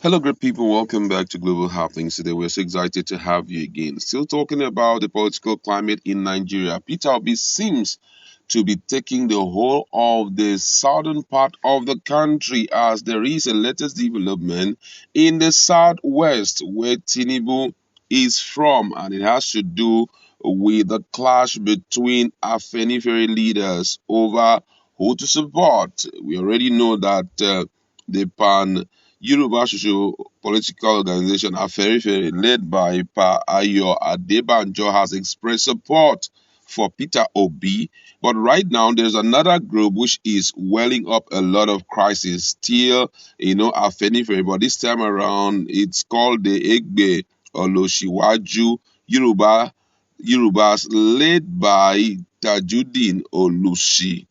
Hello, great people. Welcome back to Global Happenings. Today, we're so excited to have you again. Still talking about the political climate in Nigeria. Peter Obi seems to be taking the whole of the southern part of the country as there is a latest development in the southwest where Tinubu is from, and it has to do with the clash between Afenifere leaders over who to support. We already know that the pan Yoruba social political organization Afenifere, led by Pa Ayo Adebanjo, has expressed support for Peter Obi, but right now, there's another group which is welling up a lot of crisis. Still, Afenifere, but this time around, it's called the Egbe Oloshiwaju Yorubas, led by Tajudeen Olushi.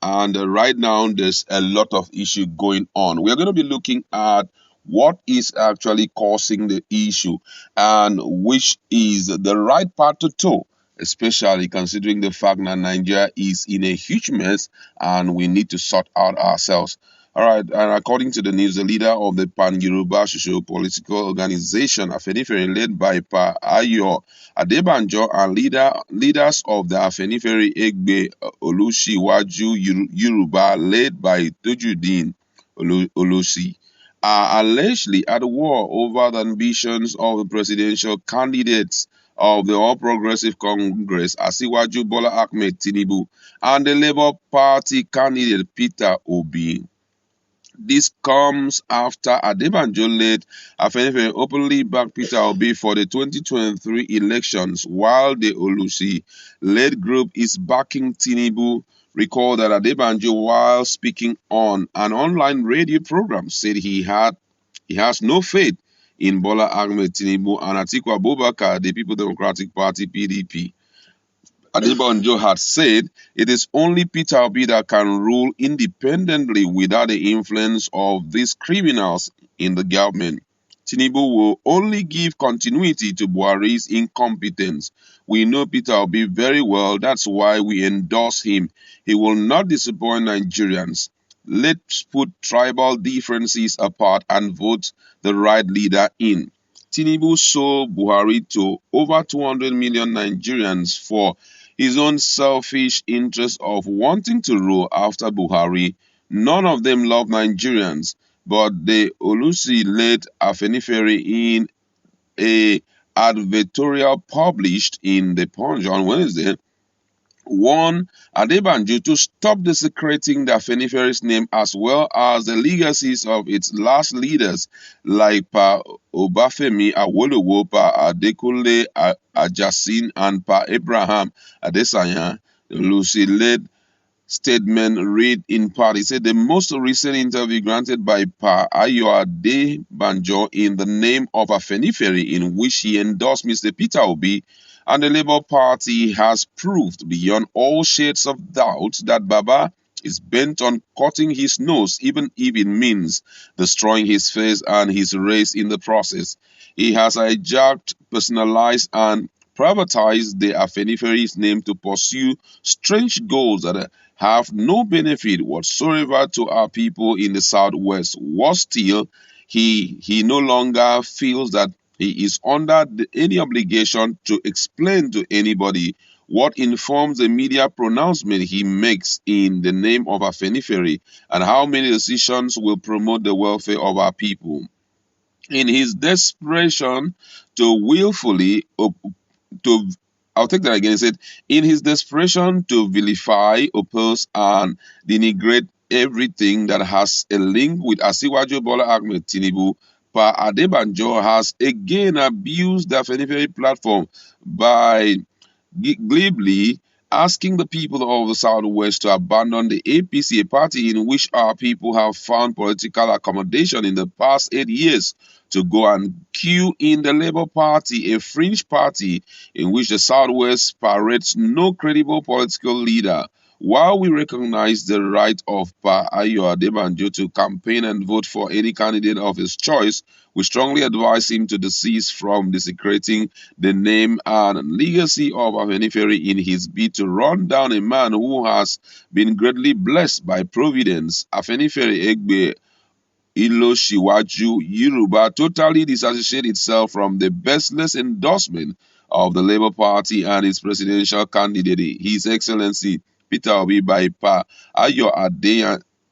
And right now, there's a lot of issue going on. We're going to be looking at what is actually causing the issue and which is the right part to toe, especially considering the fact that Nigeria is in a huge mess and we need to sort out ourselves. All right, and according to the news, the leader of the Pan-Yoruba socio-political organization, Afenifere, led by Pa Ayo Adebanjo, and leaders of the Afenifere Egbe Olusiwaju Yoruba, led by Tajudeen Olusi, are allegedly at war over the ambitions of the presidential candidates of the All Progressive Congress, Asiwaju Bola Ahmed Tinubu, and the Labour Party candidate Peter Obi. This comes after Adebanjo-led Afenifere openly backed Peter Obi for the 2023 elections, while the Olusi-led group is backing Tinubu. Recall that Adebanjo, while speaking on an online radio program, said he has no faith in Bola Ahmed Tinubu and Atiku Abubakar, the People Democratic Party (PDP). Adebanjo had said it is only Peter Obi that can rule independently without the influence of these criminals in the government. Tinubu will only give continuity to Buhari's incompetence. We know Peter Obi very well, that's why we endorse him. He will not disappoint Nigerians. Let's put tribal differences apart and vote the right leader in. Tinubu sold Buhari to over 200 million Nigerians for his own selfish interest of wanting to rule after Buhari. None of them love Nigerians, but the Olusi led Afenifere in a advertorial published in the Punch on Wednesday warned Adebanjo to stop desecrating the Afenifere's name as well as the legacies of its last leaders like Pa Obafemi Awolowo, Pa Adekunle Ajasin, and Pa Abraham Adesanya. The Lucy-led statement read in part, he said the most recent interview granted by Pa Ayoade Banjo in the name of Afenifere, in which he endorsed Mr. Peter Obi and the Labour Party, has proved beyond all shades of doubt that Baba is bent on cutting his nose, even if it means destroying his face and his race in the process. He has hijacked, personalized, and privatized the Afenifere's name to pursue strange goals that have no benefit whatsoever to our people in the Southwest. Worse still, he no longer feels that he is under any obligation to explain to anybody what informs the media pronouncement he makes in the name of Afenifere and how many decisions will promote the welfare of our people. In his desperation to willfully to I'll take that again. He said, in his desperation to vilify, oppose, and denigrate everything that has a link with Asiwaju Bola Ahmed Tinubu, Pa Adebanjo has again abused the Afenifere platform by glibly asking the people of the Southwest to abandon the APC, a party in which our people have found political accommodation in the past 8 years, to go and queue in the Labour Party, a fringe party in which the Southwest parades no credible political leader. While we recognize the right of Pa Ayo Adebanjo to campaign and vote for any candidate of his choice, we strongly advise him to desist from desecrating the name and legacy of Afenifere in his bid to run down a man who has been greatly blessed by Providence. Afenifere Egbe Ilo Shiwaju Yoruba totally disassociate itself from the baseless endorsement of the Labour Party and its presidential candidate, His Excellency Peter Obi by Pa Ayo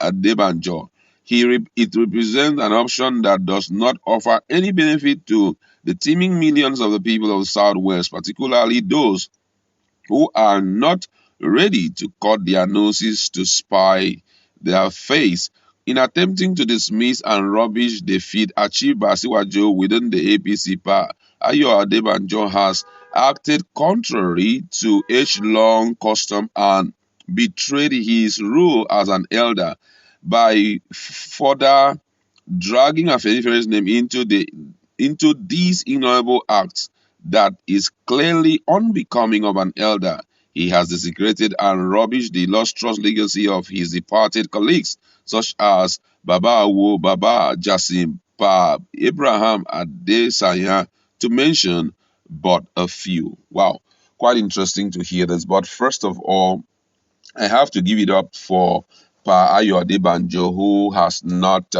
Adebanjo. It represents an option that does not offer any benefit to the teeming millions of the people of the Southwest, particularly those who are not ready to cut their noses to spy their face. In attempting to dismiss and rubbish the feat achieved by Siwajo within the APC power, Ayo Adebanjo has acted contrary to age-long custom and betrayed his role as an elder by further dragging Afeniferi's name into these ignoble acts that is clearly unbecoming of an elder. He has desecrated and rubbished the illustrious legacy of his departed colleagues, such as Baba Awo, Baba Jasim, Pa Abraham Adesanya, to mention but a few. Wow, quite interesting to hear this. But first of all, I have to give it up for Pa Ayo Adebanjo, who has not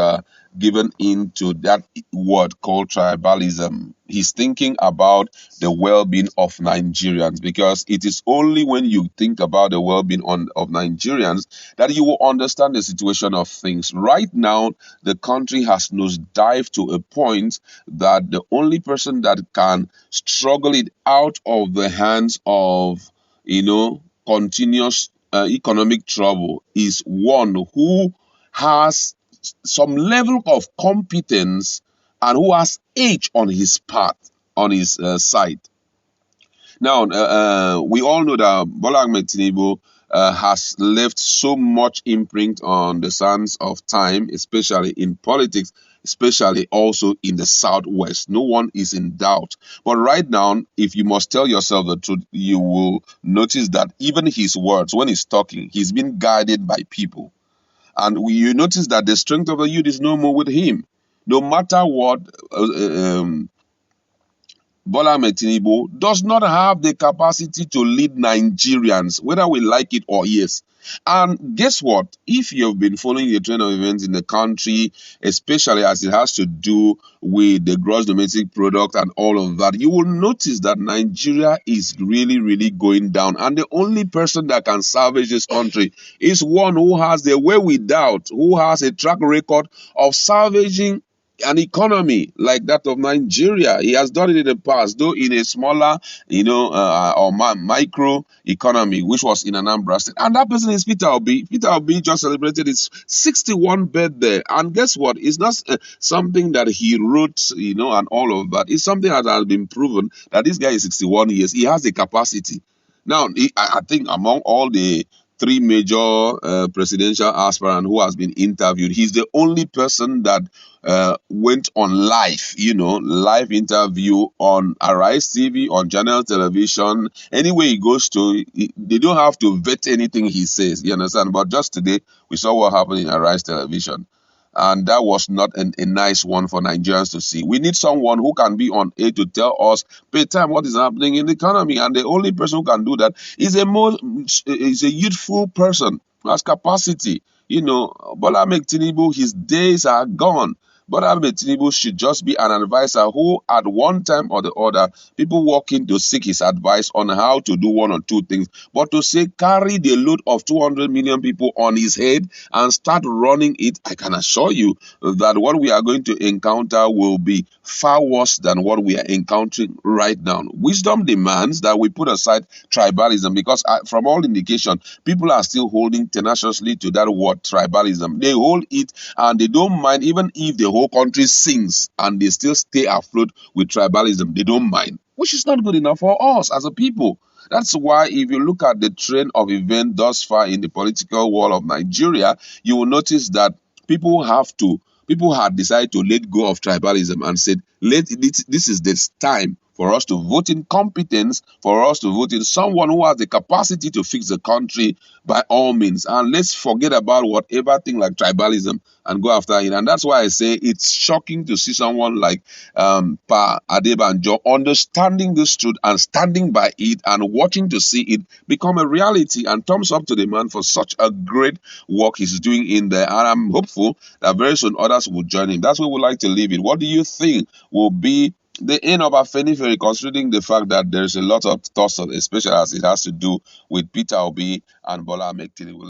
given in to that word called tribalism. He's thinking about the well-being of Nigerians, because it is only when you think about the well-being of Nigerians that you will understand the situation of things. Right now, the country has nosedived to a point that the only person that can struggle it out of the hands of, continuous economic trouble is one who has some level of competence and who has age on his part, on his side. Now, we all know that Bola Ahmed Tinubu has left so much imprint on the sands of time, especially in politics, especially also in the Southwest. No one is in doubt. But right now, if you must tell yourself the truth, you will notice that even his words, when he's talking, he's been guided by people. And you notice that the strength of the youth is no more with him. No matter what, Bola Ahmed Tinubu does not have the capacity to lead Nigerians, whether we like it or yes. And guess what? If you've been following the trend of events in the country, especially as it has to do with the gross domestic product and all of that, you will notice that Nigeria is really, really going down. And the only person that can salvage this country is one who has the wherewithal, who has a track record of salvaging an economy like that of Nigeria. He has done it in the past, though in a smaller, or micro economy, which was in Anambra State. And that person is Peter Obi. Peter Obi just celebrated his 61 birthday. And guess what? It's not something that he wrote, and all of that. It's something that has been proven that this guy is 61 years. He has the capacity. Now, I think among all the three major presidential aspirants who has been interviewed, he's the only person that went on live interview on Arise TV, on Channel Television. Anywhere he goes to, they don't have to vet anything he says, you understand? But just today, we saw what happened in Arise Television. And that was not a nice one for Nigerians to see. We need someone who can be on air to tell us, pay time, what is happening in the economy. And the only person who can do that is a youthful person who has capacity. Bola Ahmed Tinubu, his days are gone. Bola Ahmed Tinubu should just be an advisor who, at one time or the other, people walk in to seek his advice on how to do one or two things. But to say carry the load of 200 million people on his head and start running it, I can assure you that what we are going to encounter will be far worse than what we are encountering right now. Wisdom demands that we put aside tribalism, because from all indication, people are still holding tenaciously to that word tribalism. They hold it and they don't mind even if the whole country sings and they still stay afloat with tribalism. They don't mind, which is not good enough for us as a people. That's why if you look at the trend of events thus far in the political world of Nigeria, you will notice that people had decided to let go of tribalism and said, this is the time for us to vote in competence, for us to vote in someone who has the capacity to fix the country by all means. And let's forget about whatever thing like tribalism and go after it. And that's why I say it's shocking to see someone like Pa Adebanjo understanding this truth and standing by it and watching to see it become a reality. And thumbs up to the man for such a great work he's doing in there. And I'm hopeful that very soon others will join him. That's where we like to leave it. What do you think will be the end of Afenifere, considering the fact that there's a lot of thoughts, especially as it has to do with Peter Obi and Bola Ahmed Tinubu?